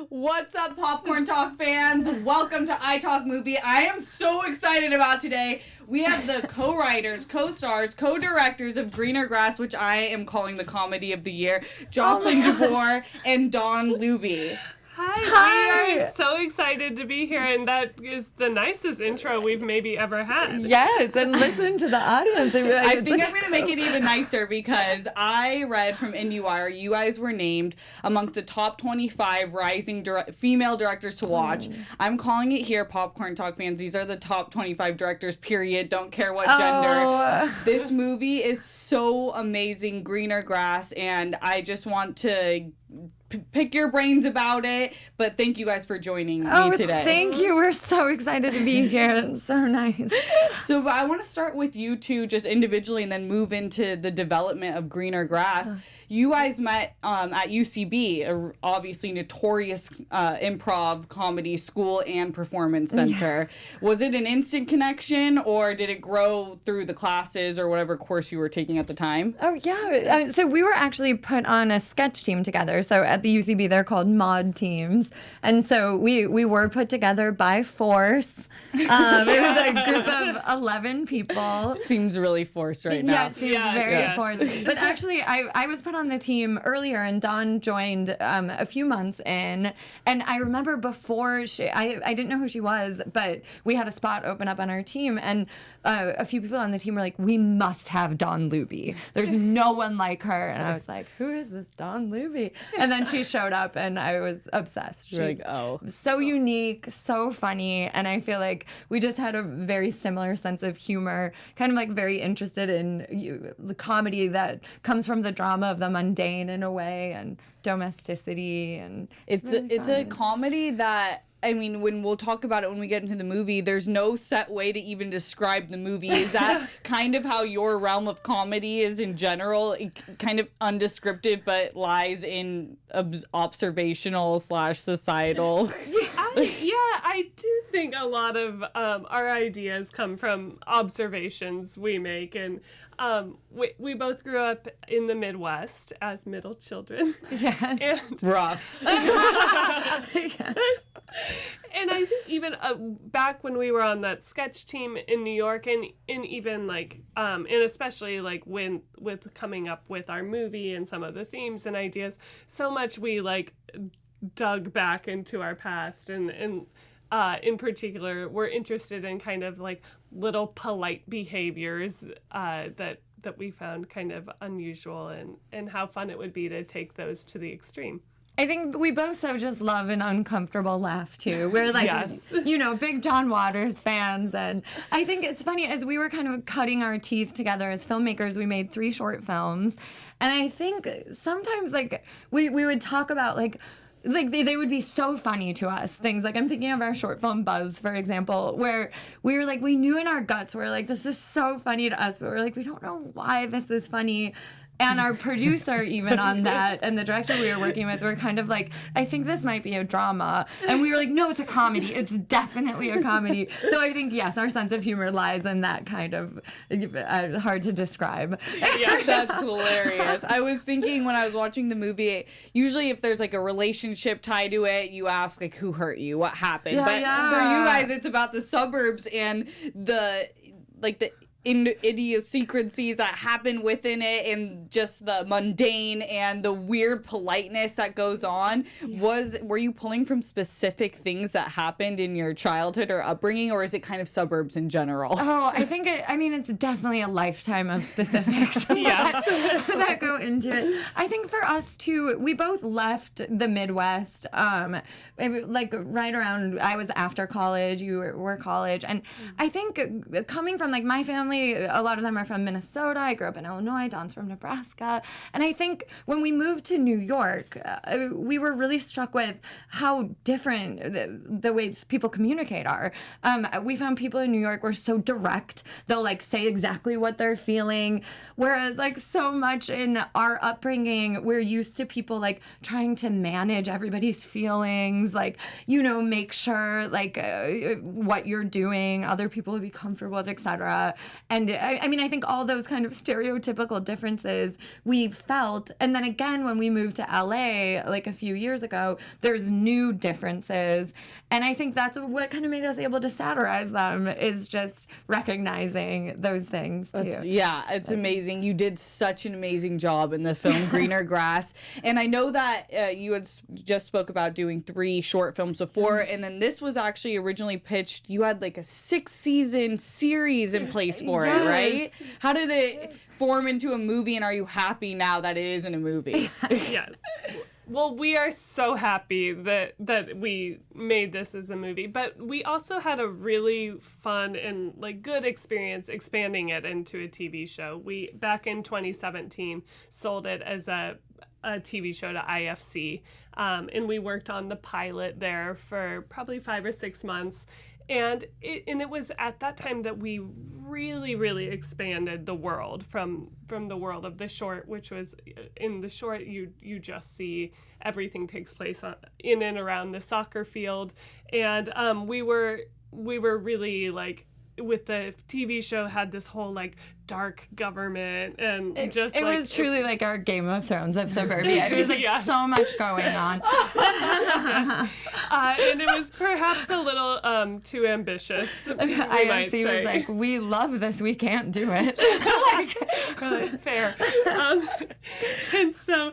What's up, Popcorn Talk fans? Welcome to iTalk Movie. I am so excited about today. We have the co-writers, co-stars, co-directors of Greener Grass, which I am calling the comedy of the year, Jocelyn DeBoer and Luebbe. Hi, we are so excited to be here, and that is the nicest intro we've maybe ever had. Yes, and listen to the audience. I think I'm going to make it even nicer because I read from IndieWire, you guys were named amongst the top 25 rising female directors to watch. I'm calling it here, Popcorn Talk fans. These are the top 25 directors, period. Don't care what gender. This movie is so amazing, Greener Grass, and I just want to pick your brains about it, but thank you guys for joining me today. Thank you. We're so excited to be here. It's so nice. So I want to start with you two just individually and then move into the development of Greener Grass. You guys met at UCB, a obviously notorious improv comedy school and performance center. Yeah. Was it an instant connection, or did it grow through the classes or whatever course you were taking at the time? Oh, yeah. So we were actually put on a sketch team together. So at the UCB, they're called mod teams. And so we were put together by force. It was a group of 11 people. Seems really forced right now. Yeah, it seems very forced. But actually, I was put on the team earlier, and Dawn joined a few months in. And I remember before I didn't know who she was, but we had a spot open up on our team, and a few people on the team were like, we must have Luebbe. There's no one like her. And I was like, who is this Luebbe? And then she showed up, and I was obsessed. She's like, oh. So unique, so funny, and I feel like we just had a very similar sense of humor, kind of like very interested in the comedy that comes from the drama of the mundane in a way, and domesticity, and it's a comedy that, I mean, when we'll talk about it when we get into the movie, there's no set way to even describe the movie. Is that kind of how your realm of comedy is in general? Kind of undescriptive, but lies in observational / societal. I do think a lot of our ideas come from observations we make, and we both grew up in the Midwest as middle children. Yes. And rough. Yes. And I think even back when we were on that sketch team in New York, and even like, and especially like with coming up with our movie and some of the themes and ideas, so much we like dug back into our past, and in particular, we're interested in kind of like little polite behaviors that we found kind of unusual, and how fun it would be to take those to the extreme. I think we both so just love an uncomfortable laugh, too. We're like, big John Waters fans. And I think it's funny, as we were kind of cutting our teeth together as filmmakers, we made 3 short films. And I think sometimes, like, we would talk about, like they would be so funny to us. Things like, I'm thinking of our short film Buzz, for example, where we were like, we knew in our guts, we're like, this is so funny to us, but we're like, we don't know why this is funny. And our producer, even on that, and the director we were working with, were kind of like, I think this might be a drama. And we were like, no, it's a comedy. It's definitely a comedy. So I think, yes, our sense of humor lies in that kind of hard to describe. Yeah, that's hilarious. I was thinking when I was watching the movie, usually if there's like a relationship tied to it, you ask like, who hurt you? What happened? But for you guys, it's about the suburbs and the idiosyncrasies that happen within it, and just the mundane and the weird politeness that goes on. Were you pulling from specific things that happened in your childhood or upbringing, or is it kind of suburbs in general? Oh, I think it's definitely a lifetime of specifics that go into it. I think for us too, we both left the Midwest like right around, I was after college, you were college, and I think coming from like my family, a lot of them are from Minnesota. I grew up in Illinois. Dawn's from Nebraska. And I think when we moved to New York, we were really struck with how different the ways people communicate are. We found people in New York were so direct. They'll like say exactly what they're feeling. Whereas like so much in our upbringing, we're used to people like trying to manage everybody's feelings, like, make sure like what you're doing, other people would be comfortable with, etc. And I mean, I think all those kind of stereotypical differences we felt. And then again, when we moved to LA, like a few years ago, there's new differences. And I think that's what kind of made us able to satirize them, is just recognizing those things too. It's amazing. You did such an amazing job in the film Greener Grass. And I know that you had just spoke about doing 3 short films before, and then this was actually originally pitched. You had like a 6-season series in place for it, right? How did it form into a movie, and are you happy now that it isn't a movie? Yes. Well, we are so happy that we made this as a movie, but we also had a really fun and like good experience expanding it into a TV show. We, back in 2017, sold it as a TV show to IFC, and we worked on the pilot there for probably 5 or 6 months. And it was at that time that we really, really expanded the world from the world of the short, which was, in the short, you just see everything takes place in and around the soccer field. And we were really like, with the TV show, had this whole like dark government, and it was truly like our Game of Thrones of suburbia. It was like so much going on. And it was perhaps a little too ambitious. IFC was like, we love this, we can't do it. Fair. And so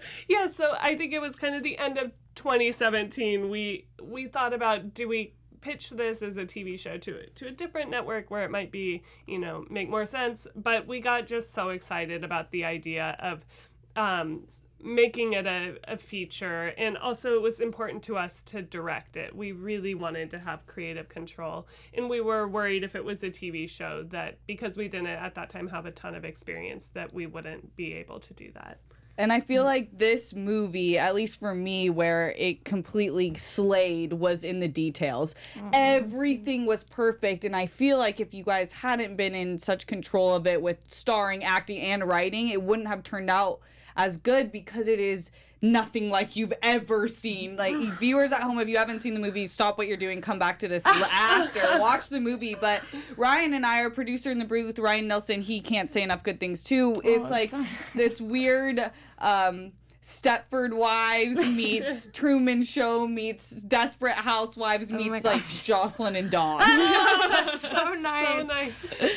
I think it was kind of the end of 2017. We thought about, do we pitch this as a TV show to a different network where it might be, make more sense. But we got just so excited about the idea of making it a feature. And also it was important to us to direct it. We really wanted to have creative control. And we were worried if it was a TV show that, because we didn't at that time have a ton of experience, that we wouldn't be able to do that. And I feel like this movie, at least for me, where it completely slayed was in the details. Everything was perfect. And I feel like if you guys hadn't been in such control of it with starring, acting, and writing, it wouldn't have turned out as good, because it is nothing like you've ever seen. Like, viewers at home, if you haven't seen the movie, stop what you're doing, come back to this after, watch the movie. But Ryan and I, our producer in the booth, Ryan Nelson, he can't say enough good things too. It's like this weird Stepford Wives meets Truman Show meets Desperate Housewives meets like Jocelyn and Dawn. Oh, that's so nice. So nice.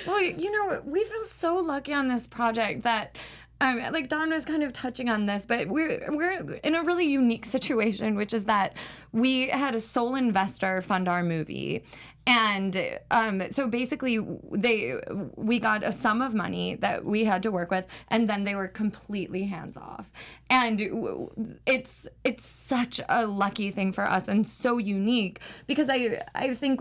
Well, we feel so lucky on this project that like Dawn was kind of touching on this, but we're in a really unique situation, which is that we had a sole investor fund our movie. And so basically we got a sum of money that we had to work with, and then they were completely hands off. And it's such a lucky thing for us, and so unique, because I think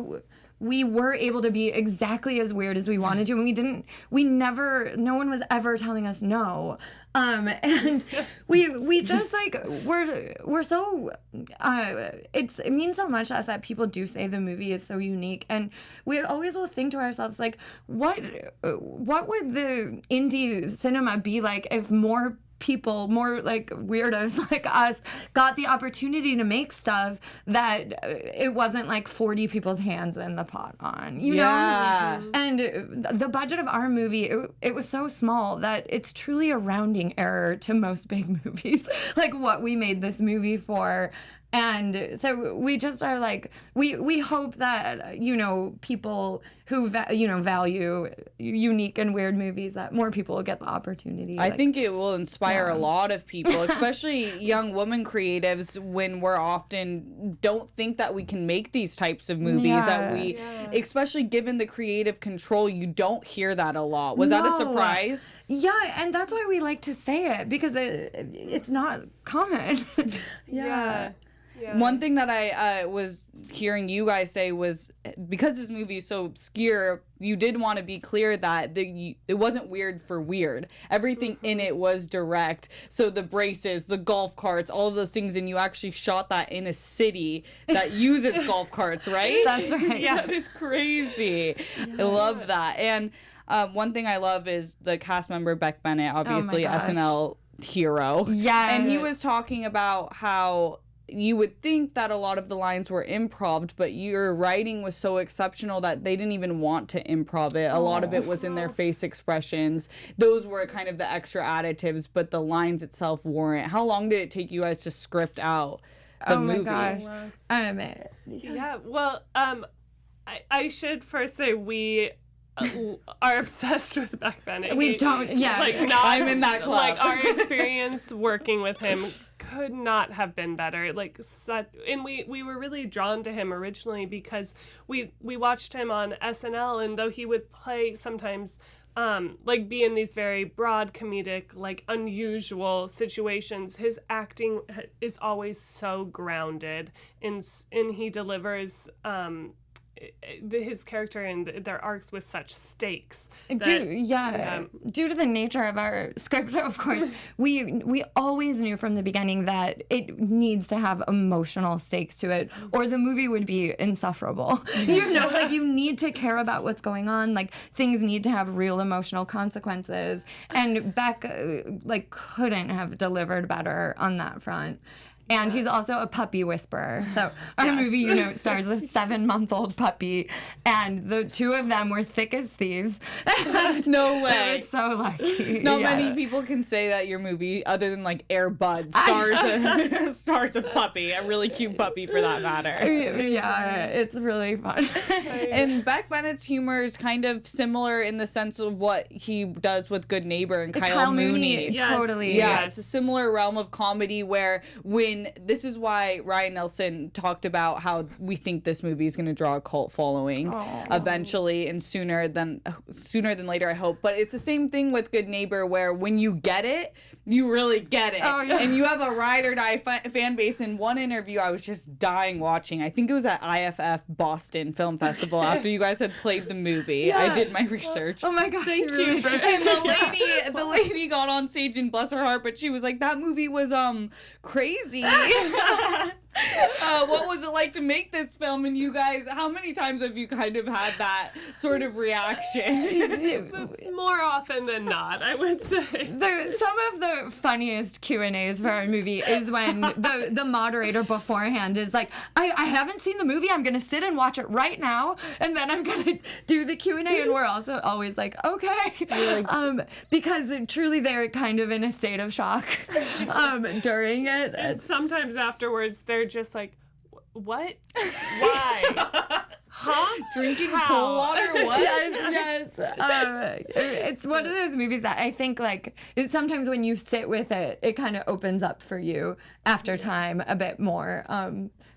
we were able to be exactly as weird as we wanted to, and no one was ever telling us no. And we just like, we're so, it means so much to us that people do say the movie is so unique, and we always will think to ourselves, like, what would the indie cinema be like if more people, more like weirdos like us, got the opportunity to make stuff that it wasn't like 40 people's hands in the pot on, you know? And the budget of our movie, it was so small that it's truly a rounding error to most big movies, like what we made this movie for. And so we just are like, we hope that, people who, value unique and weird movies, that more people will get the opportunity. I think it will inspire a lot of people, especially young women creatives, when we're often don't think that we can make these types of movies, especially given the creative control, you don't hear that a lot. Was that a surprise? Yeah, and that's why we like to say it, because it's not common. Yeah. One thing that I was hearing you guys say was, because this movie is so obscure, you did want to be clear that it wasn't weird for weird. Everything in it was direct. So the braces, the golf carts, all of those things, and you actually shot that in a city that uses golf carts, right? That's right. Yeah, that is crazy. I love that. And one thing I love is the cast member Beck Bennett, obviously SNL hero. Yeah. And he was talking about how you would think that a lot of the lines were improv, but your writing was so exceptional that they didn't even want to improv it. A lot of it was in their face expressions. Those were kind of the extra additives, but the lines itself weren't. How long did it take you guys to script out the movie? Oh my gosh. Yeah, well, I should first say we are obsessed with Beck Bennett. We don't, yeah. Like, I'm in that club. Like, our experience working with him could not have been better. Like, and we were really drawn to him originally because we watched him on SNL, and though he would play sometimes like be in these very broad comedic, like unusual situations, his acting is always so grounded, and he delivers his character and their arcs with such stakes. Due to the nature of our script, of course, we always knew from the beginning that it needs to have emotional stakes to it, or the movie would be insufferable. Like, you need to care about what's going on. Like, things need to have real emotional consequences, and Beck like couldn't have delivered better on that front. And he's also a puppy whisperer. So our movie, stars a 7-month-old puppy, and the two of them were thick as thieves. No way. I was so lucky. Not many people can say that your movie, other than like Air Bud, stars a puppy, a really cute puppy for that matter. Yeah, it's really fun. And Beck Bennett's humor is kind of similar in the sense of what he does with Good Neighbor and Kyle Mooney. Yes. Totally. Yeah, it's a similar realm of comedy where this is why Ryan Nelson talked about how we think this movie is going to draw a cult following eventually, and sooner than later, I hope. But it's the same thing with Good Neighbor, where when you get it, you really get it. Oh, yeah. And you have a ride or die fan base. In one interview, I was just dying watching. I think it was at IFF Boston Film Festival after you guys had played the movie. Yeah. I did my research. Oh my gosh, Thank really you. And the lady got on stage, and bless her heart, but she was like, that movie was crazy. What was it like to make this film? And you guys, how many times have you kind of had that sort of reaction? More often than not, I would say. Some of the funniest Q&As for our movie is when the moderator beforehand is like, I haven't seen the movie, I'm gonna sit and watch it right now, and then I'm gonna do the Q&A, and we're also always like, okay. Because truly they're kind of in a state of shock during it. And sometimes afterwards, they're just like, what? Why? Huh? Drinking cold water? What? Yes. It's one of those movies that I think, like, sometimes when you sit with it, it kind of opens up for you after time a bit more.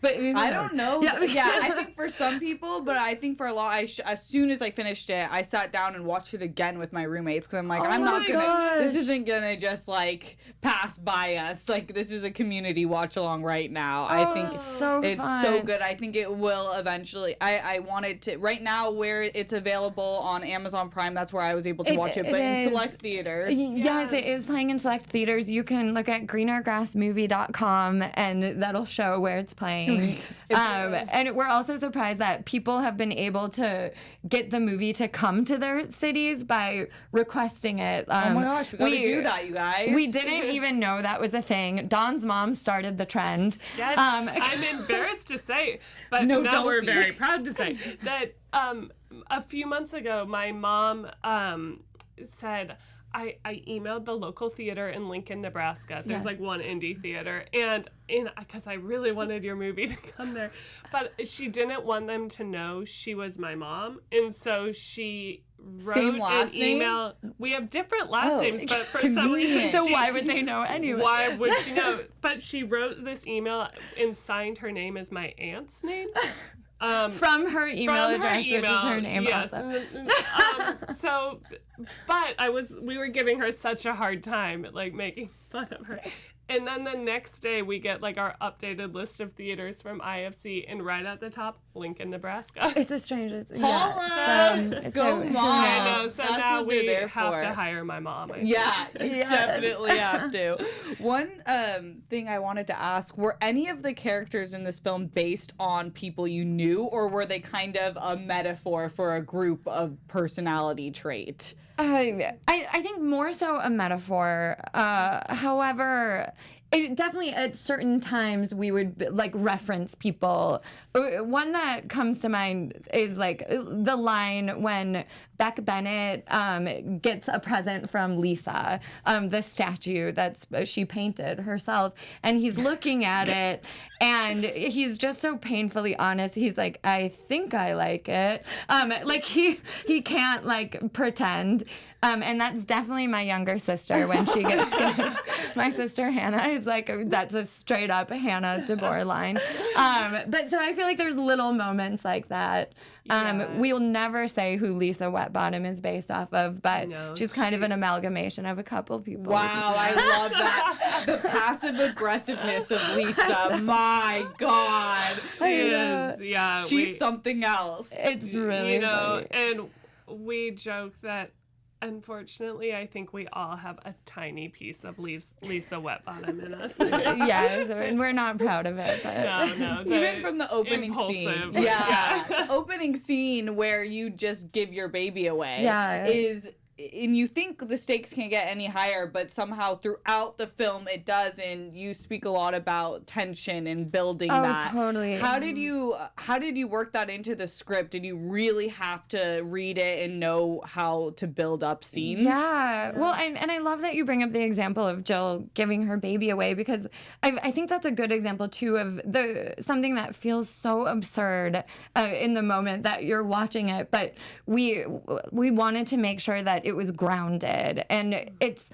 But I don't know. Yeah. I Yeah. think for some people, but I think for a lot, as soon as I finished it, I sat down and watched it again with my roommates, because I'm like, I'm not gonna. This isn't gonna just like pass by us. Like, this is a community watch along right now. I think it's fun. so good. I think it will eventually. I wanted to right now where it's available on Amazon Prime. That's where I was able to watch it, but in select theaters. Yes, it is playing in select theaters. You can look at greenergrassmovie.com, and that'll show where it's playing. And we're also surprised that people have been able to get the movie to come to their cities by requesting it. Oh my gosh, we gotta do that, you guys. We didn't even know that was a thing. Dawn's mom started the trend. Yes, I'm embarrassed to say, but now we're very proud to say that a few months ago, my mom said, I emailed the local theater in Lincoln, Nebraska. There's like one indie theater, and because I really wanted your movie to come there, but she didn't want them to know she was my mom, and so she wrote an email. We have different last names, but for some reason, so why would they know anyway? Why would she know? But she wrote this email and signed her name as my aunt's name. From her email address, which is her name yes. also. But we were giving her such a hard time, like making fun of her. And then the next day, we get like our updated list of theaters from IFC, and right at the top, Lincoln, Nebraska. It's the strangest. Holla! Go mom! I know, so That's now what we they're have for. to hire my mom. Yeah, definitely have to. One thing I wanted to ask, were any of the characters in this film based on people you knew, or were they kind of a metaphor for a group of personality trait? I think more so a metaphor. However, it definitely at certain times we would like reference people. One that comes to mind is like the line when Beck Bennett gets a present from Lisa, the statue that's she painted herself, and he's looking at it and he's just so painfully honest. He's like, I think I like it. Like he can't like pretend. And that's definitely my younger sister when she gets scared. My sister Hannah is like, that's a straight up Hannah DeBoer line. But so I feel like there's little moments like that. We'll never say who Lisa Wetbottom is based off of, but she's kind of an amalgamation of a couple people. Wow, I love that. The passive aggressiveness of Lisa. My God. She is, yeah. She's something else. It's really funny. And we joke that unfortunately, I think we all have a tiny piece of Lisa Wetbottom in us. Yes, and we're not proud of it. But. No. Even from the opening scene. Yeah. The opening scene where you just give your baby away is... And you think the stakes can't get any higher, but somehow throughout the film it does, and you speak a lot about tension and building that. Oh, totally. How did you work that into the script? Did you really have to read it and know how to build up scenes? Yeah. Well, and I love that you bring up the example of Jill giving her baby away, because I think that's a good example too of something that feels so absurd in the moment that you're watching it, but we wanted to make sure that it was grounded. And it's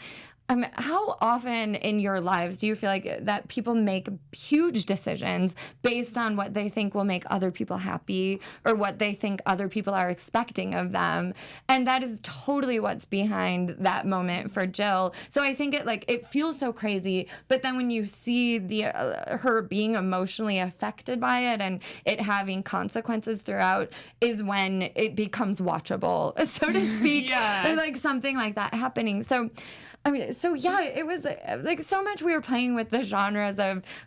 how often in your lives do you feel like that people make huge decisions based on what they think will make other people happy or what they think other people are expecting of them? And that is totally what's behind that moment for Jill. So I think it feels so crazy, but then when you see her being emotionally affected by it and it having consequences throughout is when it becomes watchable, so to speak. Yeah. Like something like that happening. So it was like so much we were playing with the genres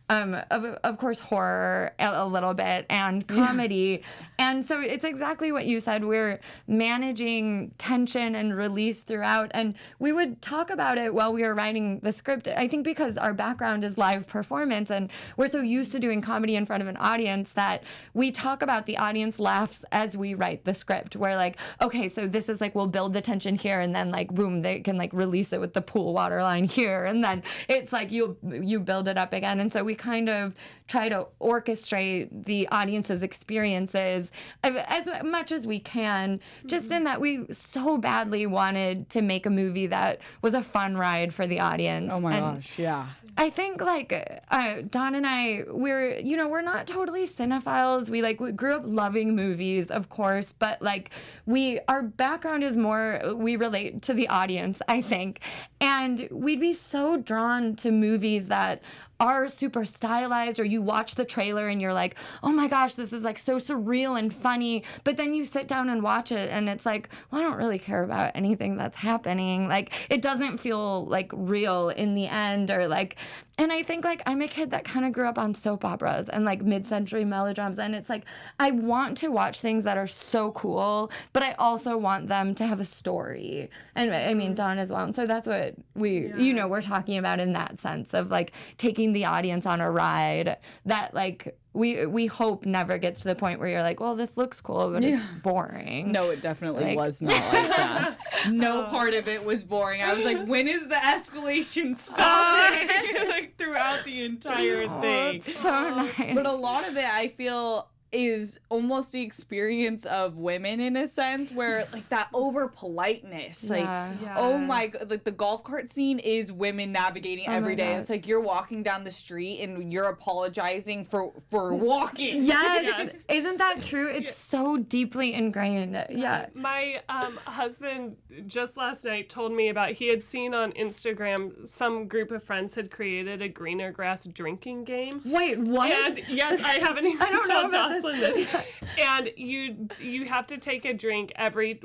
of course horror a little bit and comedy. And so it's exactly what you said. We're managing tension and release throughout. And we would talk about it while we were writing the script. I think because our background is live performance and we're so used to doing comedy in front of an audience that we talk about the audience laughs as we write the script. We're like, okay, so this is like, we'll build the tension here and then like, boom, they can like release it with the pool water line here, and then it's like you build it up again. And so we kind of try to orchestrate the audience's experiences as much as we can, just in that we so badly wanted to make a movie that was a fun ride for the audience. Oh my gosh, yeah. I think Don and I, we're not totally cinephiles. We grew up loving movies, of course, but our background is more, we relate to the audience, I think. And we'd be so drawn to movies that are super stylized, or you watch the trailer and you're like, oh my gosh, this is like so surreal and funny. But then you sit down and watch it and it's like, well, I don't really care about anything that's happening. Like, it doesn't feel like real in the end, or like, and I think I'm a kid that kind of grew up on soap operas and like mid-century melodramas. And it's like, I want to watch things that are so cool, but I also want them to have a story. And I mean, Dawn as well. And so that's what we're talking about in that sense of like taking the audience on a ride that we hope never gets to the point where you're like, well, this looks cool, but it's boring. No, it definitely was not like that. No part of it was boring. I was like, when is the escalation stopping? Throughout the entire thing. It's so nice. But a lot of it, I feel, is almost the experience of women in a sense, where that over politeness, oh my god, the golf cart scene is women navigating every day. It's like you're walking down the street and you're apologizing for walking. Yes. Isn't that true? It's so deeply ingrained. Yeah. My husband just last night told me about, he had seen on Instagram some group of friends had created a greener grass drinking game. Wait, what? And yes, I haven't even told Jocelyn this. Yeah. And you have to take a drink every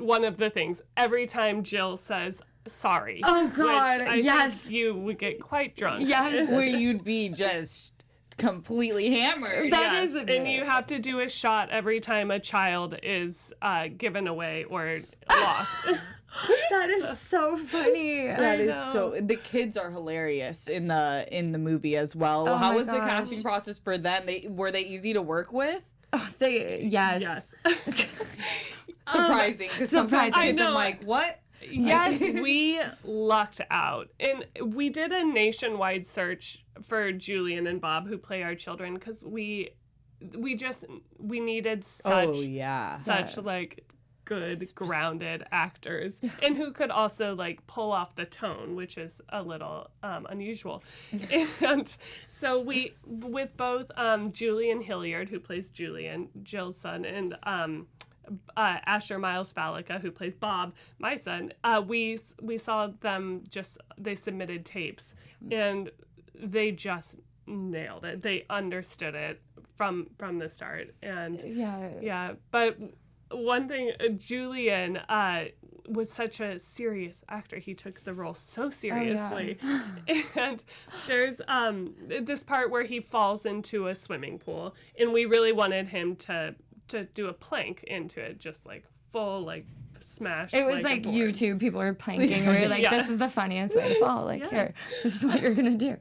time Jill says sorry. Oh God! Which I think you would get quite drunk. Yes, where you'd be just completely hammered. That is, and you have to do a shot every time a child is given away or lost. That is so funny. That is so. The kids are hilarious in the movie as well. Oh How my was the gosh. casting process for them? Were they easy to work with? Oh, yes. Surprising, because sometimes Surprising. kids, I'm like, what? Yes, we lucked out. And we did a nationwide search for Julian and Bob, who play our children, because we needed such like good grounded actors, and who could also like pull off the tone, which is a little unusual. And so we, with both Julian Hilliard, who plays Julian, Jill's son, and Asher Miles Fallica, who plays Bob, my son, we saw them they submitted tapes, and they just nailed it. They understood it from the start. And but one thing, Julian was such a serious actor. He took the role so seriously. And there's this part where he falls into a swimming pool, and we really wanted him to do a plank into it, just like full like smash. It was like YouTube people were planking. We were like, this is the funniest way to fall. Like, here, this is what you're gonna do.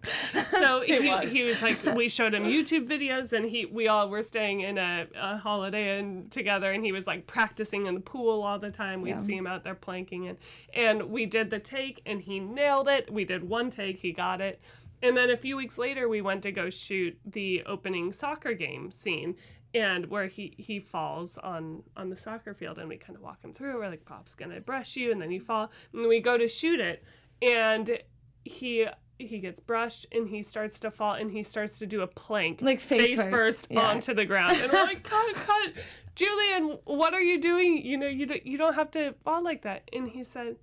So he was like, we showed him YouTube videos, and we all were staying in a Holiday Inn together, and he was like practicing in the pool all the time. We'd see him out there planking, and we did the take, and he nailed it. We did one take, he got it. And then a few weeks later, we went to go shoot the opening soccer game scene, and where he falls on the soccer field, and we kind of walk him through. We're like, Bob's gonna brush you, and then you fall. And we go to shoot it, and he gets brushed, and he starts to fall, and he starts to do a plank, like face first onto the ground. And we're like, cut, Julian, what are you doing? You know, you don't have to fall like that. And he said,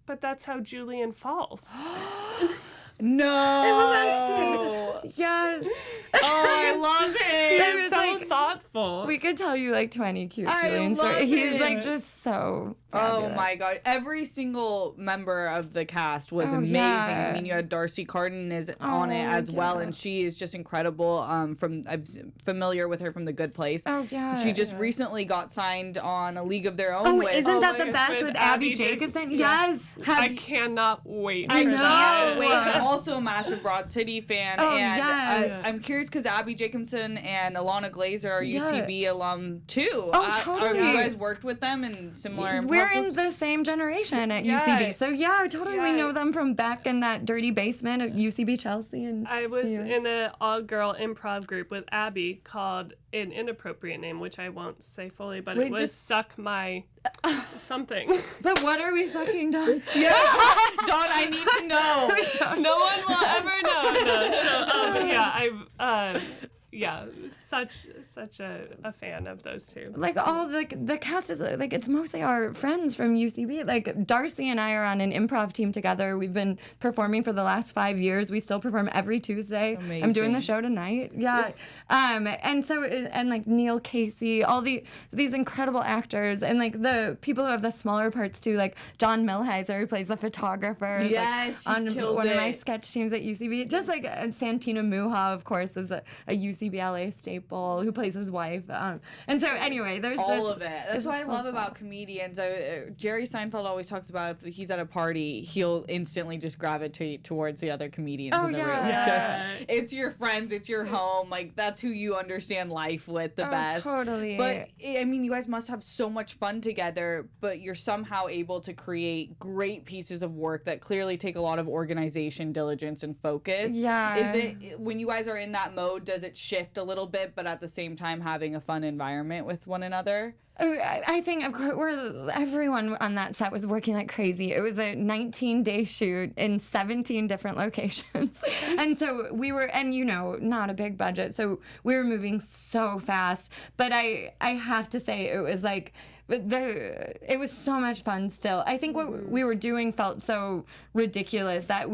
but that's how Julian falls. No. Yes. Oh, I love it. It's so like, thoughtful. We could tell you like 20 cute Julian stories. He's like just so fabulous. Oh my god. Every single member of the cast was amazing. I mean, you had Darcy Carden is on it as well, and she is just incredible. I'm familiar with her from The Good Place. Oh yeah. She just recently got signed on A League of Their Own. Isn't that the best with Abby Jacobson? Yes. I cannot wait. I can't wait. I'm also a massive Broad City fan, I'm curious because Abby Jacobson and Alana Glazer are UCB alum too. Oh, totally. Have you guys worked with them in similar? We're in the same generation at UCB, so totally. We know them from Beck in that dirty basement at UCB Chelsea. And I was in an all-girl improv group with Abby called an inappropriate name, which I won't say fully, but it was Suck My something. But what are we sucking, Dawn? Yeah, Dawn, I need to know. No one will ever know. So such a fan of those two. Like all the cast is like, it's mostly our friends from UCB. Like Darcy and I are on an improv team together. We've been performing for the last 5 years. We still perform every Tuesday. Amazing. I'm doing the show tonight. Yeah. And so like Neil Casey, all these incredible actors, and like the people who have the smaller parts too, like John Milheiser, who plays the photographer. Yes, like, on one it. of my sketch teams at UCB. Just like Santina Muha, of course, is a UCB LA staple, who plays his wife. And so anyway, there's all of it. That's what I love about comedians. Jerry Seinfeld always talks about if he's at a party, he'll instantly just gravitate towards the other comedians in the room. It's your friends, it's your home. Like that's who you understand life with the best. Totally. But I mean, you guys must have so much fun together, but you're somehow able to create great pieces of work that clearly take a lot of organization, diligence, and focus. Yeah. Is it when you guys are in that mode, does it shift a little bit, but at the same time having a fun environment with one another? I think, of course, everyone on that set was working like crazy. It was a 19-day shoot in 17 different locations. And so we were, and not a big budget, so we were moving so fast. But I have to say, it was like, it was so much fun still. I think what we were doing felt so ridiculous that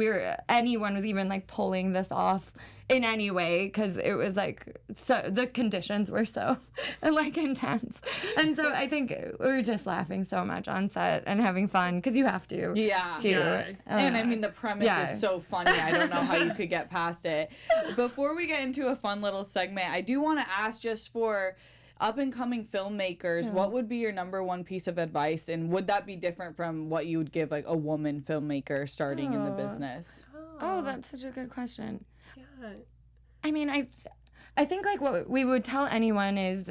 anyone was even like pulling this off in any way, because it was like, so the conditions were so like intense. And so I think we were just laughing so much on set and having fun, because you have to. Yeah. Too. Yeah. And I mean, the premise is so funny. I don't know how you could get past it. Before we get into a fun little segment, I do want to ask just for up and coming filmmakers, what would be your number one piece of advice, and would that be different from what you would give like a woman filmmaker starting in the business? Oh, that's such a good question. Yeah. I mean, I think like what we would tell anyone is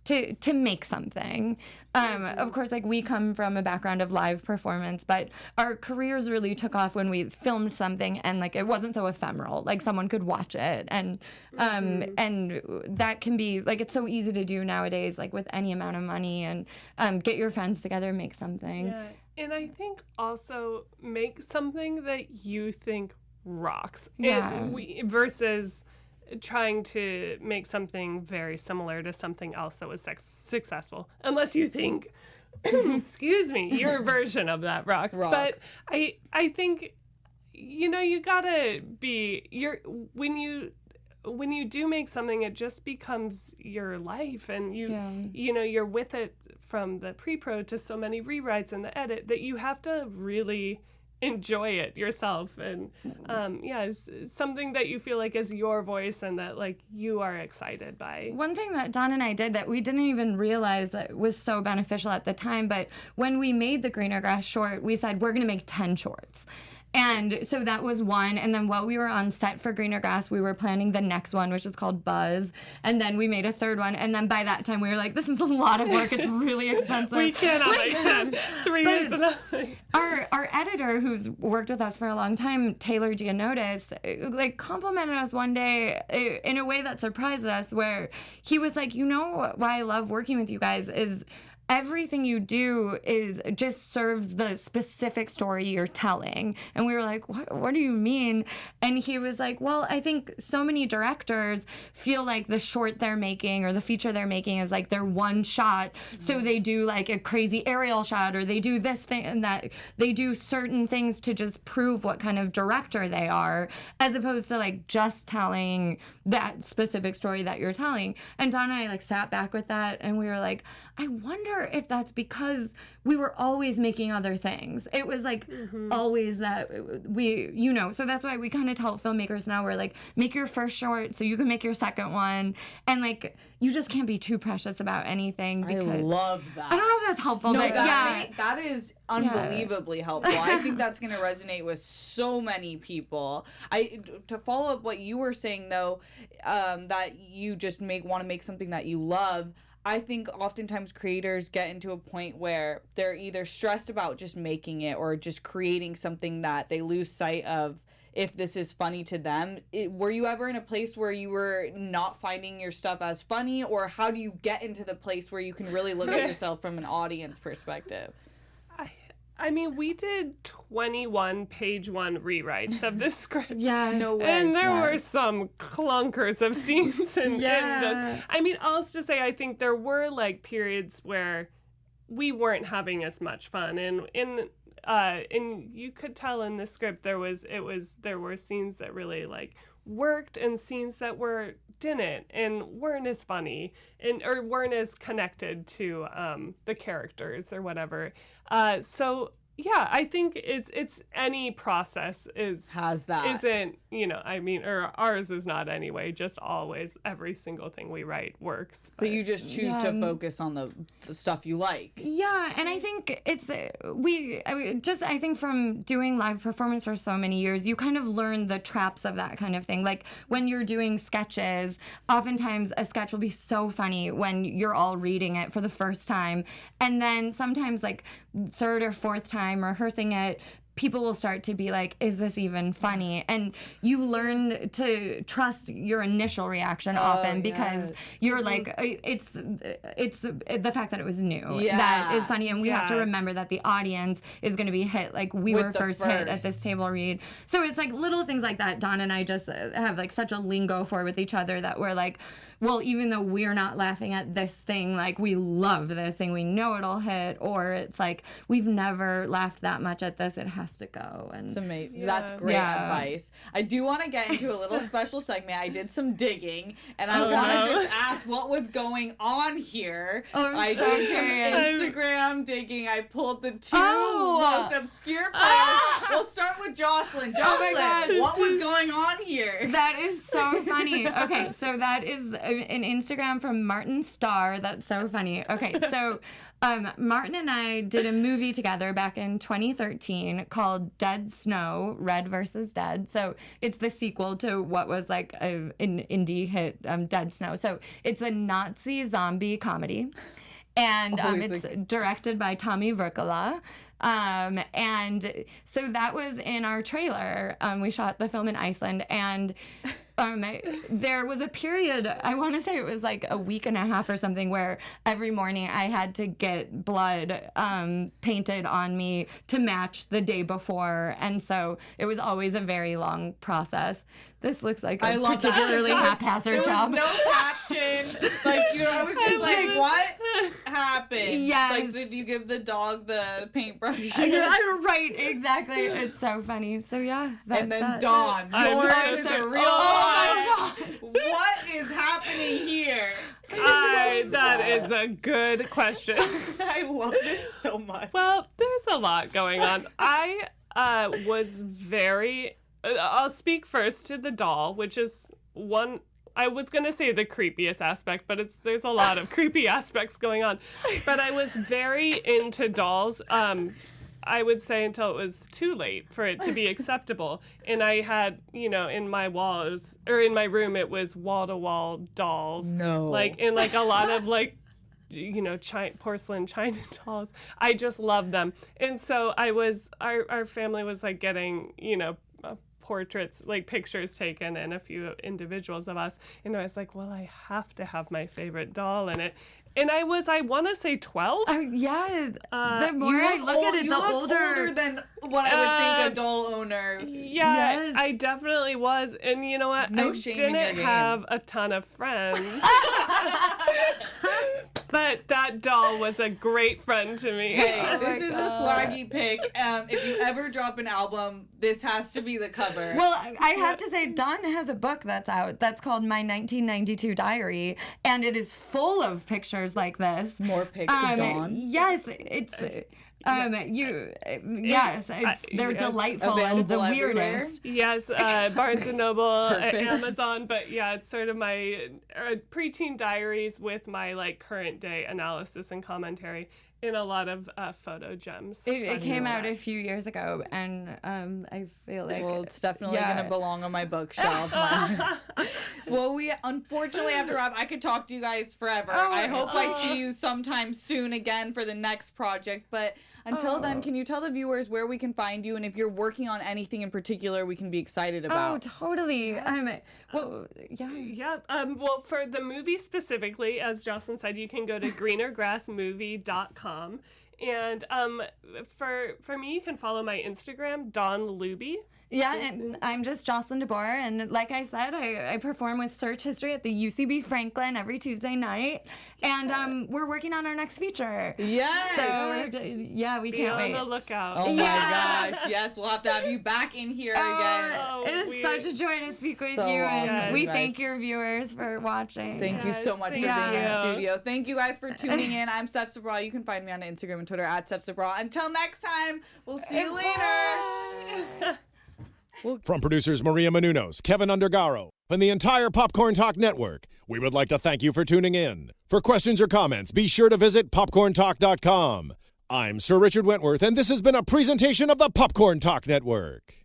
to make something. Of course, like we come from a background of live performance, but our careers really took off when we filmed something and like it wasn't so ephemeral. Like someone could watch it, and that can be like it's so easy to do nowadays, like with any amount of money, and get your friends together, make something. Yeah, and I think also make something that you think rocks. Yeah. Versus trying to make something very similar to something else that was successful, unless you think, excuse me, your version of that rocks. But I think, you know, you gotta be when you do make something, it just becomes your life, and you know, you're with it from the pre-pro to so many rewrites and the edit that you have to really enjoy it yourself, and it's something that you feel like is your voice and that like you are excited by. One thing that Don and I did that we didn't even realize that was so beneficial at the time, but when we made the Greener Grass short, we said we're gonna make 10 shorts. And so that was one. And then while we were on set for Greener Grass, we were planning the next one, which is called Buzz. And then we made a third one. And then by that time, we were like, this is a lot of work. It's really expensive. We cannot make 10. 3 is enough. Our editor, who's worked with us for a long time, Taylor Giannotis, like complimented us one day in a way that surprised us, where he was like, you know why I love working with you guys is everything you do is just serves the specific story you're telling. And we were like, what do you mean? And he was like, well, I think so many directors feel like the short they're making or the feature they're making is like their one shot. Mm-hmm. So they do like a crazy aerial shot, or they do this thing and that. They do certain things to just prove what kind of director they are, as opposed to like just telling that specific story that you're telling. And Don and I like sat back with that, and we were like, I wonder if that's because we were always making other things. It was like always that we, you know, so that's why we kind of tell filmmakers now, we're like, make your first short so you can make your second one. And like, you just can't be too precious about anything. Because I love that. I don't know if that's helpful, no, but that is unbelievably helpful. I think that's going to resonate with so many people. To follow up what you were saying though, that you just want to make something that you love. I think oftentimes creators get into a point where they're either stressed about just making it or just creating something that they lose sight of if this is funny to them. Were you ever in a place where you were not finding your stuff as funny, or how do you get into the place where you can really look at yourself from an audience perspective? I mean, we did 21 page one rewrites of this script. Yeah, no way. And there were some clunkers of scenes in this. I mean, I'll just say I think there were like periods where we weren't having as much fun, and you could tell in the script there were scenes that really like worked and scenes that didn't and weren't as funny or weren't as connected to the characters or whatever. So yeah, I think it's any process isn't, you know, I mean, or ours is not anyway, just always every single thing we write works. But you just choose to focus on the stuff you like. Yeah, and I think it's, I think from doing live performance for so many years, you kind of learn the traps of that kind of thing. Like when you're doing sketches, oftentimes a sketch will be so funny when you're all reading it for the first time. And then sometimes like third or fourth time rehearsing it, people will start to be like, is this even funny? And you learn to trust your initial reaction often because you're like, it's the fact that it was new that is funny. And we have to remember that the audience is going to be hit. Like we were first hit at this table read. So it's like little things like that. Don and I just have like such a lingo for with each other that we're like, well, even though we're not laughing at this thing, like we love this thing, we know it'll hit, or it's like we've never laughed that much at this, it has to go. And it's amazing. Yeah. That's great advice. I do want to get into a little special segment. I did some digging, and I want to just ask what was going on here. I did some Instagram digging. I pulled the two most obscure players. We'll start with Jocelyn. Jocelyn, what was going on here? That is so funny. Okay, so that is an Instagram from Martin Starr. That's so funny. Okay, so Martin and I did a movie together back in 2013 called Dead Snow, Red versus Dead. So it's the sequel to what was like an indie hit, Dead Snow. So it's a Nazi zombie comedy. And it's directed by Tommy Verkala. And so that was in our trailer. We shot the film in Iceland, and there was a period, I want to say it was like a week and a half or something, where every morning I had to get blood painted on me to match the day before. And so it was always a very long process. This looks like a particularly haphazard job. There was no caption. Like, I was just like, what happened? Yes. Like, did you give the dog the paintbrush? Right, exactly. It's so funny. So yeah. And then Dawn, yours is a real Oh my God. What is happening here? That is a good question. I love this so much. Well, there's a lot going on. I was very... I'll speak first to the doll, which is one... I was going to say the creepiest aspect, but there's a lot of creepy aspects going on. But I was very into dolls. I would say until it was too late for it to be acceptable. And I had, in my walls, or in my room, it was wall-to-wall dolls. No. Like, and like a lot of like, porcelain china dolls. I just loved them. And so our family was like getting, portraits, like pictures taken, and a few individuals of us. And I was like, well, I have to have my favorite doll in it. And I want to say 12. Oh, yeah. The more I look at it, the older than what I would think a doll owner. Yeah, Yes. I definitely was. And you know what? No I shame in your didn't game. have a ton of friends. But that doll was a great friend to me. Hey, this is a swaggy pick. If you ever drop an album, this has to be the cover. Well, I have to say, Dawn has a book that's out that's called My 1992 Diary, and it is full of pictures like this. More pics of Dawn. Yes, it's they're delightful and the Available weirdest. Yes, Barnes & Noble, Perfect. Amazon, but yeah, it's sort of my preteen diaries with my like current day analysis and commentary in a lot of photo gems. It came out a few years ago, and I feel like Well, it's definitely going to belong on my bookshelf. Well, we unfortunately have to wrap. I could talk to you guys forever. I hope I see you sometime soon again for the next project. But until then, can you tell the viewers where we can find you, and if you're working on anything in particular we can be excited about? Oh, totally. Well, yeah. Yeah. Well, for the movie specifically, as Jocelyn said, you can go to greenergrassmovie.com. And for me, you can follow my Instagram, Dawn Luebbe. Yeah, and I'm just Jocelyn DeBoer, and like I said, I perform with Search History at the UCB Franklin every Tuesday night, and we're working on our next feature. Yes! So, yeah, we can't wait. Be on the lookout. Oh my gosh, yes, we'll have to have you back in here again. It is such a joy to speak with So you, and awesome, we guys. thank your viewers for watching. Thank you so much for being thank in you. studio. Thank you guys for tuning in. I'm Steph Sabraw. You can find me on Instagram and Twitter at Steph Sabraw. Until next time, we'll see you later. From producers Maria Menounos, Kevin Undergaro, and the entire Popcorn Talk Network, we would like to thank you for tuning in. For questions or comments, be sure to visit popcorntalk.com. I'm Sir Richard Wentworth, and this has been a presentation of the Popcorn Talk Network.